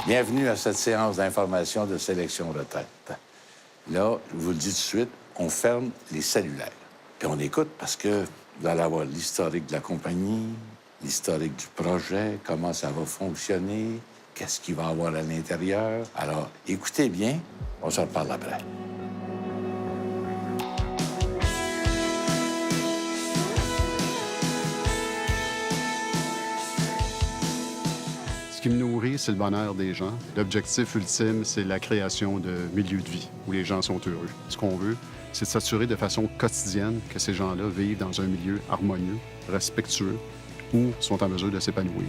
Bienvenue à cette séance d'information de sélection retraite. Là, je vous le dis tout de suite, on ferme les cellulaires. Puis on écoute parce que vous allez avoir l'historique de la compagnie, l'historique du projet, comment ça va fonctionner, qu'est-ce qu'il va y avoir à l'intérieur. Alors, écoutez bien, on s'en reparle après. Ce qui me nourrit, c'est le bonheur des gens. L'objectif ultime, c'est la création de milieux de vie où les gens sont heureux. Ce qu'on veut, c'est de s'assurer de façon quotidienne que ces gens-là vivent dans un milieu harmonieux, respectueux, où sont en mesure de s'épanouir.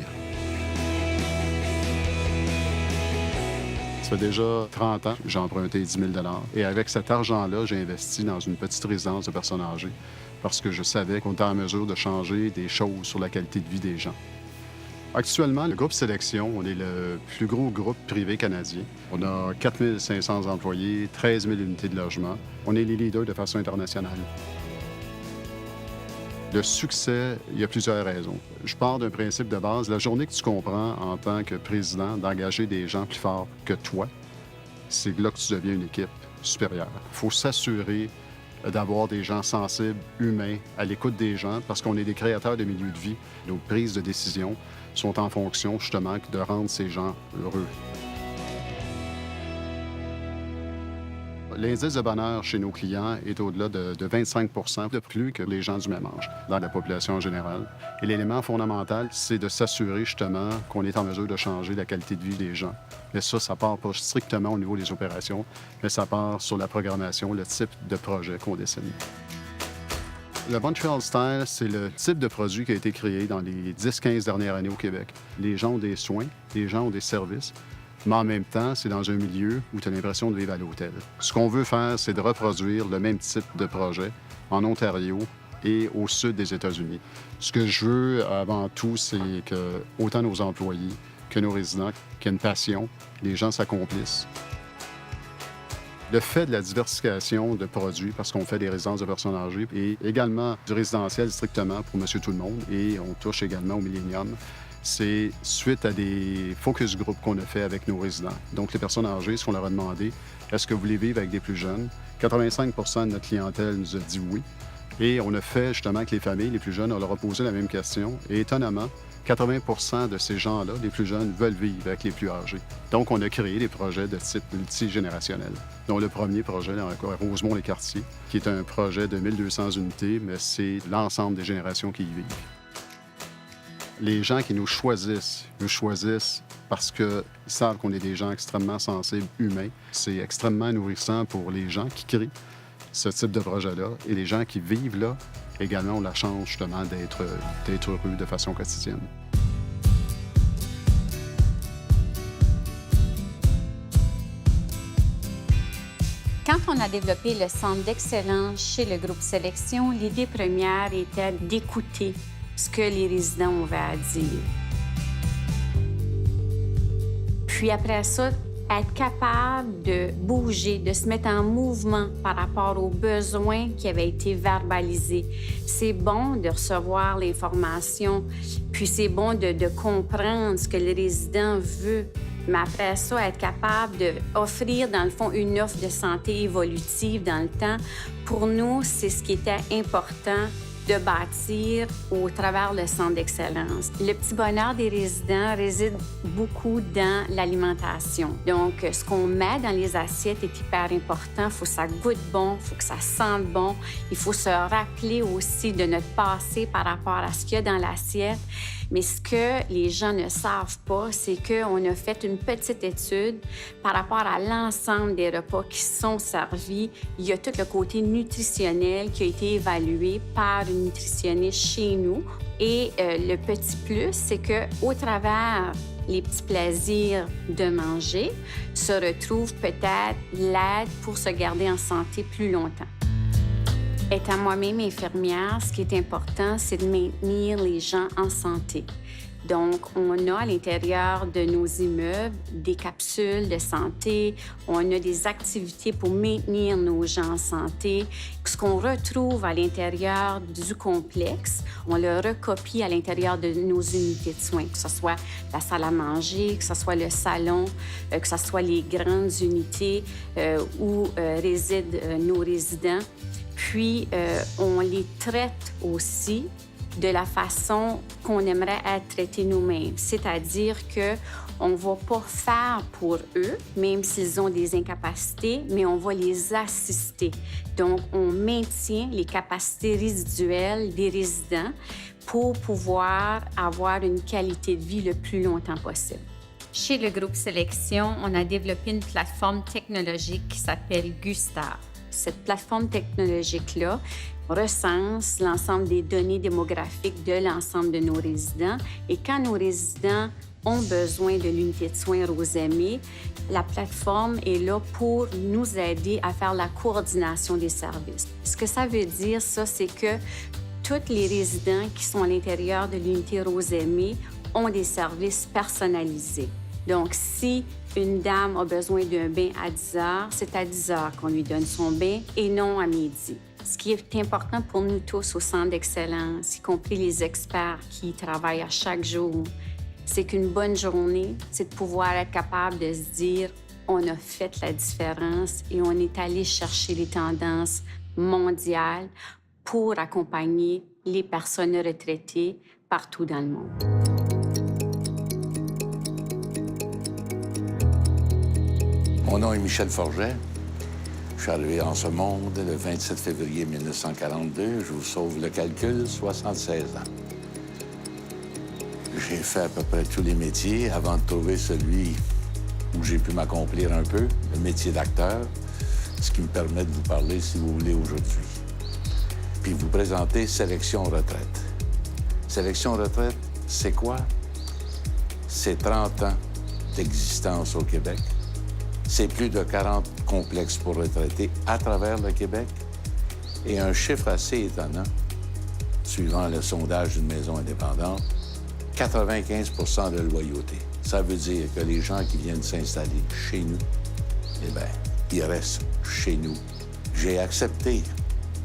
Ça fait déjà 30 ans que j'ai emprunté 10 000 $. Et avec cet argent-là, j'ai investi dans une petite résidence de personnes âgées parce que je savais qu'on était en mesure de changer des choses sur la qualité de vie des gens. Actuellement, le groupe Sélection, on est le plus gros groupe privé canadien. On a 4 500 employés, 13 000 unités de logement. On est les leaders de façon internationale. Le succès, il y a plusieurs raisons. Je pars d'un principe de base. La journée que tu comprends en tant que président d'engager des gens plus forts que toi, c'est là que tu deviens une équipe supérieure. Il faut s'assurer d'avoir des gens sensibles, humains, à l'écoute des gens, parce qu'on est des créateurs de milieux de vie. Nos prises de décision sont en fonction, justement, de rendre ces gens heureux. L'indice de bonheur chez nos clients est au-delà de 25 de plus que les gens du même âge dans la population en général. Et l'élément fondamental, c'est de s'assurer, justement, qu'on est en mesure de changer la qualité de vie des gens. Mais ça part pas strictement au niveau des opérations, mais ça part sur la programmation, le type de projet qu'on dessine. Le Montreal Style, c'est le type de produit qui a été créé dans les 10-15 dernières années au Québec. Les gens ont des soins, les gens ont des services, mais en même temps, c'est dans un milieu où tu as l'impression de vivre à l'hôtel. Ce qu'on veut faire, c'est de reproduire le même type de projet en Ontario et au sud des États-Unis. Ce que je veux avant tout, c'est que autant nos employés que nos résidents, qu'il y ait une passion, les gens s'accomplissent. Le fait de la diversification de produits, parce qu'on fait des résidences de personnes âgées, et également du résidentiel strictement pour monsieur tout le monde, et on touche également au millénium, c'est suite à des focus group qu'on a fait avec nos résidents. Donc, les personnes âgées, ce qu'on leur a demandé, est-ce que vous voulez vivre avec des plus jeunes? 85 de notre clientèle nous a dit oui. Et on a fait justement avec les familles, les plus jeunes, on leur a posé la même question. Et étonnamment, 80 de ces gens-là, les plus jeunes, veulent vivre avec les plus âgés. Donc, on a créé des projets de type multigénérationnel. Donc, le premier projet, là, à Rosemont-les-Quartiers, qui est un projet de 1200 unités, mais c'est l'ensemble des générations qui y vivent. Les gens qui nous choisissent parce qu'ils savent qu'on est des gens extrêmement sensibles, humains. C'est extrêmement nourrissant pour les gens qui créent ce type de projet-là. Et les gens qui vivent là, également, ont la chance, justement, d'être heureux de façon quotidienne. Quand on a développé le centre d'excellence chez le groupe Sélection, l'idée première était d'écouter ce que les résidents avaient à dire. Puis après ça, être capable de bouger, de se mettre en mouvement par rapport aux besoins qui avaient été verbalisés. C'est bon de recevoir l'information, puis c'est bon de comprendre ce que le résident veut. Mais après ça, être capable d'offrir, dans le fond, une offre de santé évolutive dans le temps, pour nous, c'est ce qui était important de bâtir au travers le centre d'excellence. Le petit bonheur des résidents réside beaucoup dans l'alimentation. Donc, ce qu'on met dans les assiettes est hyper important. Il faut que ça goûte bon, il faut que ça sente bon. Il faut se rappeler aussi de notre passé par rapport à ce qu'il y a dans l'assiette. Mais ce que les gens ne savent pas, c'est qu'on a fait une petite étude par rapport à l'ensemble des repas qui sont servis. Il y a tout le côté nutritionnel qui a été évalué par une nutritionniste chez nous. Et le petit plus, c'est qu'au travers les petits plaisirs de manger, se retrouve peut-être l'aide pour se garder en santé plus longtemps. Étant moi-même infirmière, ce qui est important, c'est de maintenir les gens en santé. Donc, on a à l'intérieur de nos immeubles des capsules de santé, on a des activités pour maintenir nos gens en santé. Ce qu'on retrouve à l'intérieur du complexe, on le recopie à l'intérieur de nos unités de soins, que ce soit la salle à manger, que ce soit le salon, que ce soit les grandes unités où résident nos résidents. Puis, on les traite aussi de la façon qu'on aimerait être traités nous-mêmes. C'est-à-dire qu'on ne va pas faire pour eux, même s'ils ont des incapacités, mais on va les assister. Donc, on maintient les capacités résiduelles des résidents pour pouvoir avoir une qualité de vie le plus longtemps possible. Chez le groupe Sélection, on a développé une plateforme technologique qui s'appelle Gustar. Cette plateforme technologique-là recense l'ensemble des données démographiques de l'ensemble de nos résidents. Et quand nos résidents ont besoin de l'unité de soins Rosemée, la plateforme est là pour nous aider à faire la coordination des services. Ce que ça veut dire, ça, c'est que tous les résidents qui sont à l'intérieur de l'unité Rosemée ont des services personnalisés. Donc, si une dame a besoin d'un bain à 10 heures, c'est à 10 heures qu'on lui donne son bain et non à midi. Ce qui est important pour nous tous au Centre d'excellence, y compris les experts qui y travaillent à chaque jour, c'est qu'une bonne journée, c'est de pouvoir être capable de se dire on a fait la différence et on est allé chercher les tendances mondiales pour accompagner les personnes retraitées partout dans le monde. Mon nom est Michel Forget. Je suis arrivé en ce monde le 27 février 1942. Je vous sauve le calcul, 76 ans. J'ai fait à peu près tous les métiers avant de trouver celui où j'ai pu m'accomplir un peu, le métier d'acteur, ce qui me permet de vous parler, si vous voulez, aujourd'hui. Puis vous présenter Sélection Retraite. Sélection Retraite, c'est quoi? C'est 30 ans d'existence au Québec. C'est plus de 40 complexes pour retraités à travers le Québec. Et un chiffre assez étonnant, suivant le sondage d'une maison indépendante, 95 % de loyauté. Ça veut dire que les gens qui viennent s'installer chez nous, eh bien, ils restent chez nous. J'ai accepté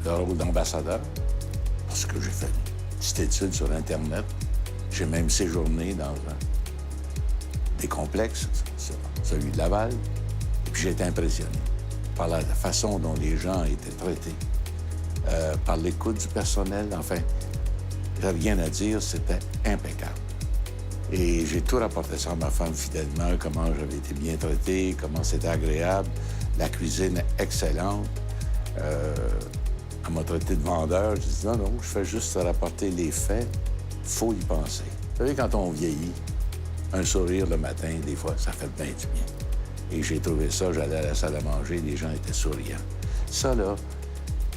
le rôle d'ambassadeur parce que j'ai fait une petite étude sur Internet. J'ai même séjourné dans des complexes, celui de Laval. Puis j'ai été impressionné par la façon dont les gens étaient traités, par l'écoute du personnel. Enfin, j'ai rien à dire, c'était impeccable. Et j'ai tout rapporté ça à ma femme fidèlement, comment j'avais été bien traité, comment c'était agréable, la cuisine excellente. Elle m'a traité de vendeur. J'ai dit non, je fais juste rapporter les faits, il faut y penser. Vous savez, quand on vieillit, un sourire le matin, des fois, ça fait bien du bien. Et j'ai trouvé ça, j'allais à la salle à manger, les gens étaient souriants. Ça, là,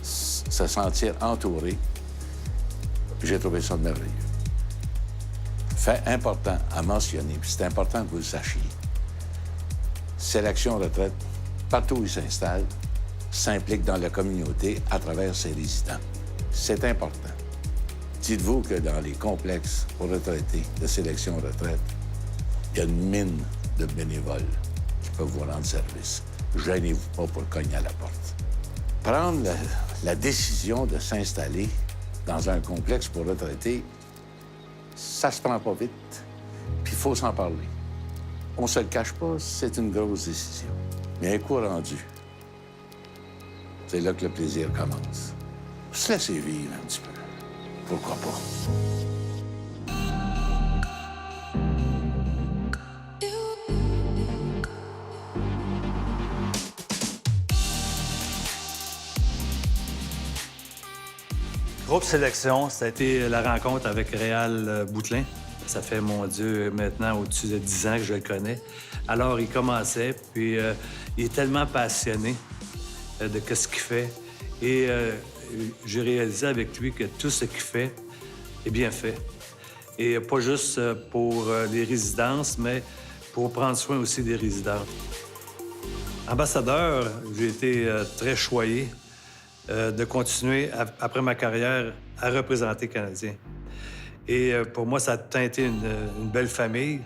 se sentir entouré, j'ai trouvé ça merveilleux. Fait important à mentionner, puis c'est important que vous le sachiez. Sélection Retraite, partout où il s'installe, s'implique dans la communauté à travers ses résidents. C'est important. Dites-vous que dans les complexes pour retraités de Sélection Retraite, il y a une mine de bénévoles qui peuvent vous rendre service. Gênez-vous pas pour cogner à la porte. Prendre la décision de s'installer dans un complexe pour retraités, ça se prend pas vite, puis il faut s'en parler. On se le cache pas, c'est une grosse décision. Mais un coup rendu, c'est là que le plaisir commence. Se laisser vivre un petit peu. Pourquoi pas? Groupe Sélection, ça a été la rencontre avec Réal Boutelin. Ça fait, mon Dieu, maintenant au-dessus de 10 ans que je le connais. Alors, il commençait, puis il est tellement passionné de ce qu'il fait. Et j'ai réalisé avec lui que tout ce qu'il fait est bien fait. Et pas juste pour les résidences, mais pour prendre soin aussi des résidents. Ambassadeur, j'ai été très choyé de continuer, après ma carrière, à représenter les Canadiens. Et pour moi, ça a tout été une belle famille.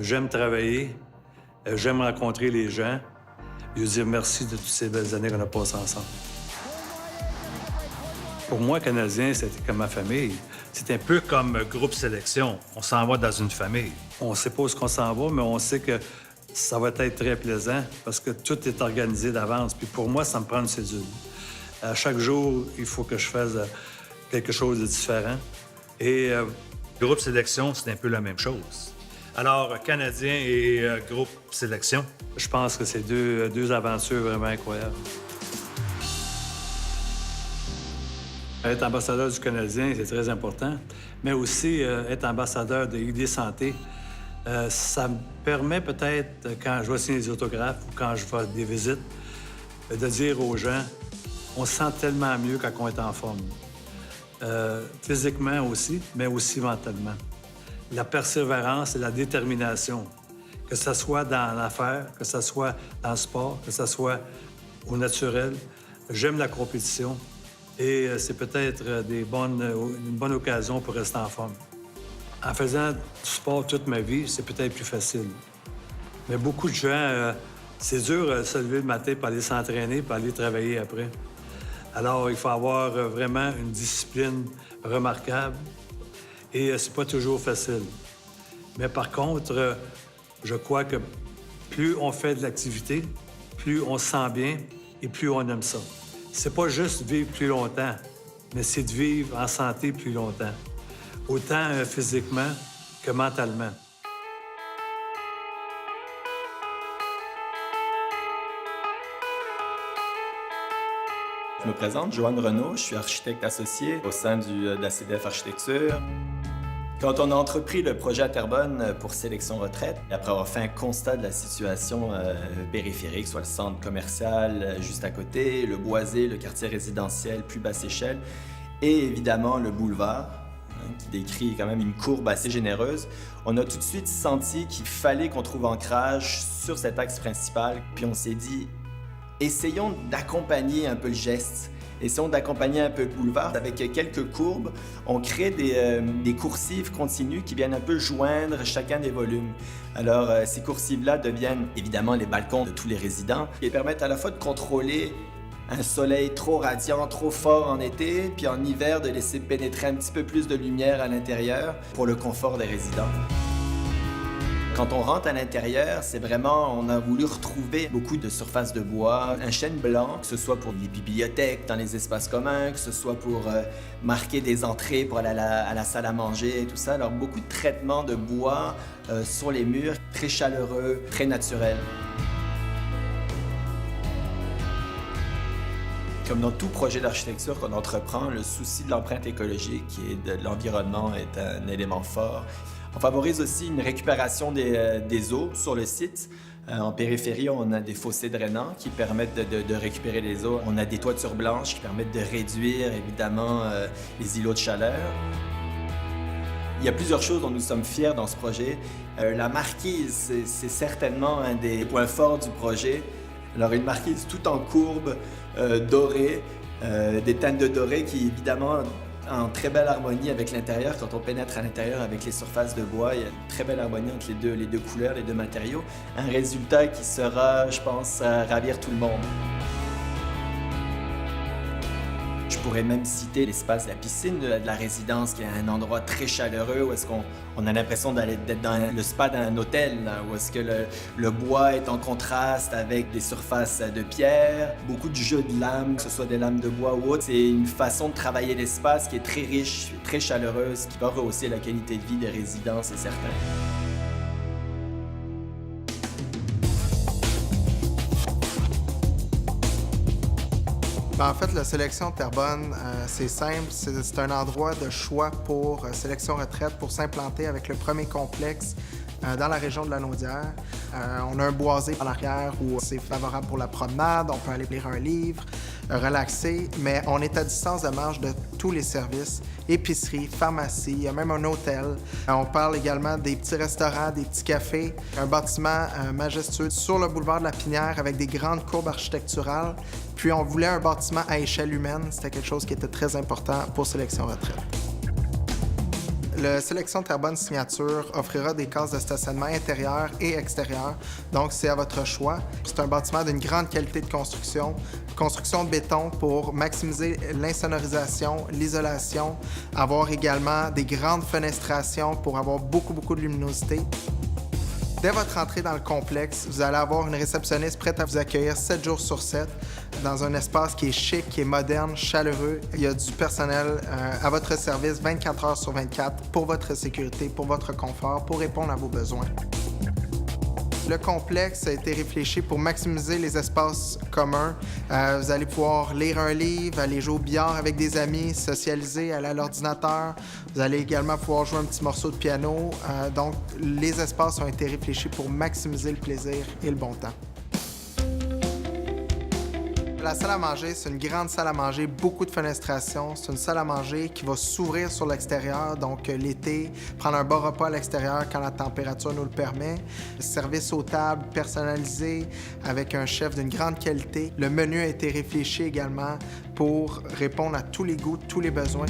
J'aime travailler. J'aime rencontrer les gens. Et dire merci de toutes ces belles années qu'on a passées ensemble. Pour moi, Canadien, c'était comme ma famille. C'est un peu comme groupe sélection. On s'en va dans une famille. On ne sait pas où est-ce qu'on s'en va, mais on sait que ça va être très plaisant parce que tout est organisé d'avance. Puis pour moi, ça me prend une cédule. À chaque jour, il faut que je fasse quelque chose de différent. Et groupe sélection, c'est un peu la même chose. Alors, Canadien et groupe sélection, je pense que c'est deux aventures vraiment incroyables. Être ambassadeur du Canadien, c'est très important, mais aussi être ambassadeur de ID Santé, ça me permet peut-être, quand je vais signer des autographes ou quand je fais des visites, de dire aux gens, on se sent tellement mieux quand on est en forme. Physiquement aussi, mais aussi mentalement. La persévérance et la détermination, que ce soit dans l'affaire, que ce soit dans le sport, que ce soit au naturel. J'aime la compétition et c'est peut-être une bonne occasion pour rester en forme. En faisant du sport toute ma vie, c'est peut-être plus facile. Mais beaucoup de gens, c'est dur de se lever le matin pour aller s'entraîner, pour aller travailler après. Alors, il faut avoir vraiment une discipline remarquable. Et c'est pas toujours facile. Mais par contre, je crois que plus on fait de l'activité, plus on se sent bien et plus on aime ça. C'est pas juste vivre plus longtemps, mais c'est de vivre en santé plus longtemps. Autant physiquement que mentalement. Je me présente, Joanne Renaud, je suis architecte associé au sein de la CDF Architecture. Quand on a entrepris le projet à Terrebonne pour Sélection Retraite, après avoir fait un constat de la situation périphérique, soit le centre commercial juste à côté, le boisé, le quartier résidentiel plus basse échelle, et évidemment le boulevard, qui décrit quand même une courbe assez généreuse, on a tout de suite senti qu'il fallait qu'on trouve ancrage sur cet axe principal. Puis on s'est dit, essayons d'accompagner un peu le geste. Essayons d'accompagner un peu le boulevard. Avec quelques courbes, on crée des coursives continues qui viennent un peu joindre chacun des volumes. Alors, ces coursives-là deviennent évidemment les balcons de tous les résidents et permettent à la fois de contrôler un soleil trop radiant, trop fort en été, puis en hiver de laisser pénétrer un petit peu plus de lumière à l'intérieur pour le confort des résidents. Quand on rentre à l'intérieur, c'est vraiment, on a voulu retrouver beaucoup de surfaces de bois, un chêne blanc, que ce soit pour les bibliothèques, dans les espaces communs, que ce soit pour marquer des entrées pour aller à la salle à manger et tout ça. Alors beaucoup de traitements de bois sur les murs, très chaleureux, très naturels. Comme dans tout projet d'architecture qu'on entreprend, le souci de l'empreinte écologique et de l'environnement est un élément fort. On favorise aussi une récupération des eaux sur le site. En périphérie, on a des fossés drainants qui permettent de récupérer les eaux. On a des toitures blanches qui permettent de réduire, évidemment, les îlots de chaleur. Il y a plusieurs choses dont nous sommes fiers dans ce projet. La marquise, c'est certainement un des points forts du projet. Alors, une marquise tout en courbe, dorée, des teintes de doré qui, évidemment, en très belle harmonie avec l'intérieur. Quand on pénètre à l'intérieur avec les surfaces de bois, il y a une très belle harmonie entre les deux couleurs, les deux matériaux. Un résultat qui sera, je pense, ravir tout le monde. Je pourrais même citer l'espace de la piscine de la résidence, qui est un endroit très chaleureux où est-ce qu'on a l'impression d'être dans le spa d'un hôtel, là, où est-ce que le bois est en contraste avec des surfaces de pierre, beaucoup de jeux de lames, que ce soit des lames de bois ou autre. C'est une façon de travailler l'espace qui est très riche, très chaleureuse, qui va rehausser la qualité de vie des résidents, c'est certain. En fait, la sélection Terrebonne, c'est simple. C'est un endroit de choix pour Sélection Retraite pour s'implanter avec le premier complexe dans la région de la Naudière. On a un boisé en arrière où c'est favorable pour la promenade. On peut aller lire un livre, relaxer, mais on est à distance de marche de tous les services, épicerie, pharmacie, il y a même un hôtel. On parle également des petits restaurants, des petits cafés, un bâtiment majestueux sur le boulevard de la Pinière avec des grandes courbes architecturales. Puis on voulait un bâtiment à échelle humaine, c'était quelque chose qui était très important pour Sélection Retraite. Le Sélection Terrebonne Signature offrira des cases de stationnement intérieur et extérieur, donc c'est à votre choix. C'est un bâtiment d'une grande qualité de construction de béton pour maximiser l'insonorisation, l'isolation, avoir également des grandes fenestrations pour avoir beaucoup de luminosité. Dès votre entrée dans le complexe, vous allez avoir une réceptionniste prête à vous accueillir 7 jours sur 7 dans un espace qui est chic, qui est moderne, chaleureux. Il y a du personnel à votre service 24 heures sur 24 pour votre sécurité, pour votre confort, pour répondre à vos besoins. Le complexe a été réfléchi pour maximiser les espaces communs. Vous allez pouvoir lire un livre, aller jouer au billard avec des amis, socialiser, aller à l'ordinateur. Vous allez également pouvoir jouer un petit morceau de piano. Donc, les espaces ont été réfléchis pour maximiser le plaisir et le bon temps. La salle à manger, c'est une grande salle à manger, beaucoup de fenestration. C'est une salle à manger qui va s'ouvrir sur l'extérieur, donc l'été, prendre un bon repas à l'extérieur quand la température nous le permet. Service aux tables personnalisé avec un chef d'une grande qualité. Le menu a été réfléchi également pour répondre à tous les goûts, tous les besoins.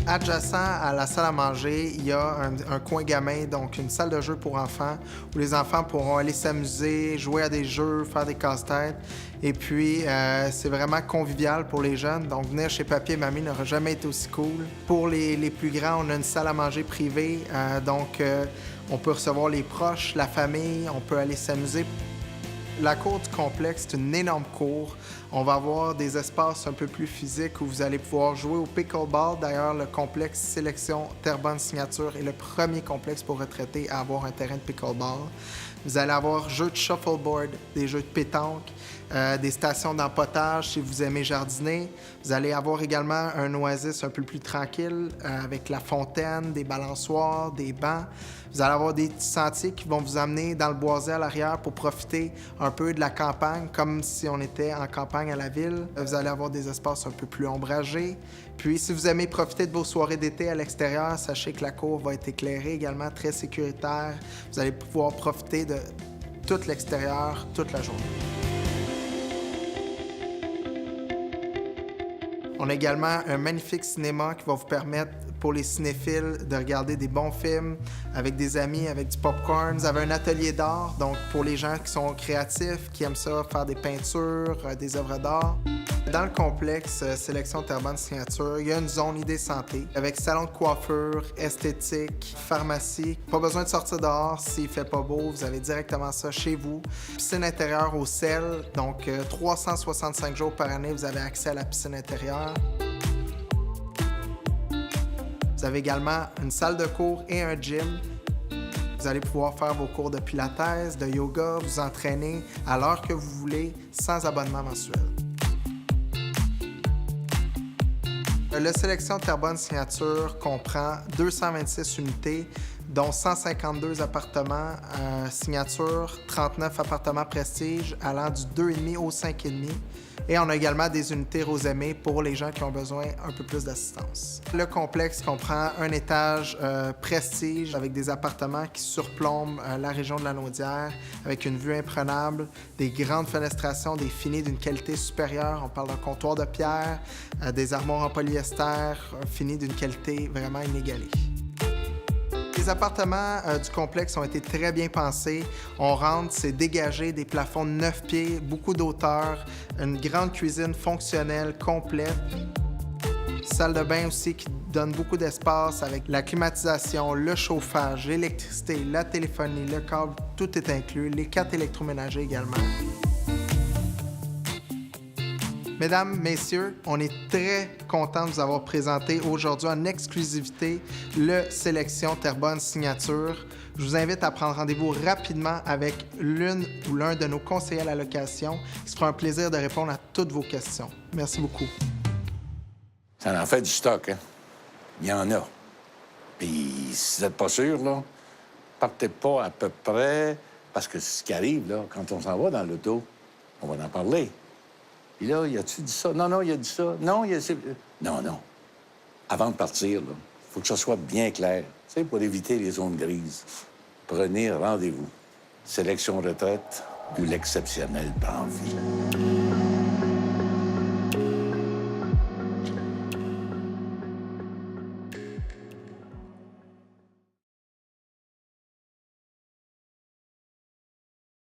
Adjacent à la salle à manger, il y a un coin gamin, donc une salle de jeu pour enfants, où les enfants pourront aller s'amuser, jouer à des jeux, faire des casse-têtes. Et puis, c'est vraiment convivial pour les jeunes, donc venir chez Papy et Mamie n'aura jamais été aussi cool. Pour les plus grands, on a une salle à manger privée, donc on peut recevoir les proches, la famille, on peut aller s'amuser. La cour du complexe, c'est une énorme cour. On va avoir des espaces un peu plus physiques où vous allez pouvoir jouer au pickleball. D'ailleurs, le complexe Sélection Terrebonne Signature est le premier complexe pour retraités à avoir un terrain de pickleball. Vous allez avoir jeux de shuffleboard, des jeux de pétanque, des stations d'empotage si vous aimez jardiner. Vous allez avoir également un oasis un peu plus tranquille avec la fontaine, des balançoires, des bancs. Vous allez avoir des petits sentiers qui vont vous amener dans le boisé à l'arrière pour profiter un peu de la campagne, comme si on était en campagne à la ville. Vous allez avoir des espaces un peu plus ombragés. Puis, si vous aimez profiter de vos soirées d'été à l'extérieur, sachez que la cour va être éclairée également, très sécuritaire. Vous allez pouvoir profiter de tout l'extérieur toute la journée. On a également un magnifique cinéma qui va vous permettre, pour les cinéphiles, de regarder des bons films avec des amis, avec du popcorn. Vous avez un atelier d'art, donc pour les gens qui sont créatifs, qui aiment ça, faire des peintures, des œuvres d'art. Dans le complexe Sélection Terrebonne Signature, il y a une zone idée santé avec salon de coiffure, esthétique, pharmacie. Pas besoin de sortir dehors s'il fait pas beau, vous avez directement ça chez vous. Piscine intérieure au sel, donc 365 jours par année, vous avez accès à la piscine intérieure. Vous avez également une salle de cours et un gym. Vous allez pouvoir faire vos cours de pilates, de yoga, vous entraîner à l'heure que vous voulez, sans abonnement mensuel. Le Sélection Terrebonne Signature comprend 226 unités, dont 152 appartements signature, 39 appartements prestige, allant du 2,5 au 5,5. Et on a également des unités Rosemée pour les gens qui ont besoin un peu plus d'assistance. Le complexe comprend un étage prestige avec des appartements qui surplombent la région de la Naudière, avec une vue imprenable, des grandes fenestrations, des finis d'une qualité supérieure. On parle d'un comptoir de pierre, des armoires en polyester, finis d'une qualité vraiment inégalée. Les appartements du complexe ont été très bien pensés. On rentre, c'est dégagé, des plafonds de 9 pieds, beaucoup d'auteur, une grande cuisine fonctionnelle, complète. Salle de bain aussi qui donne beaucoup d'espace avec la climatisation, le chauffage, l'électricité, la téléphonie, le câble, tout est inclus, les 4 électroménagers également. Mesdames, messieurs, on est très contents de vous avoir présenté aujourd'hui en exclusivité le Sélection Terrebonne Signature. Je vous invite à prendre rendez-vous rapidement avec l'une ou l'un de nos conseillers à la location qui se fera un plaisir de répondre à toutes vos questions. Merci beaucoup. Ça en fait du stock, hein? Il y en a. Puis si vous n'êtes pas sûr, là, partez pas à peu près, parce que ce qui arrive, là, quand on s'en va dans l'auto, on va en parler. Puis là, y a-tu dit ça? Non, il a dit ça. Non, il a... Non. Avant de partir, il faut que ça soit bien clair. Tu sais, pour éviter les zones grises. Prenez rendez-vous. Sélection retraite, où l'exceptionnel prend vie.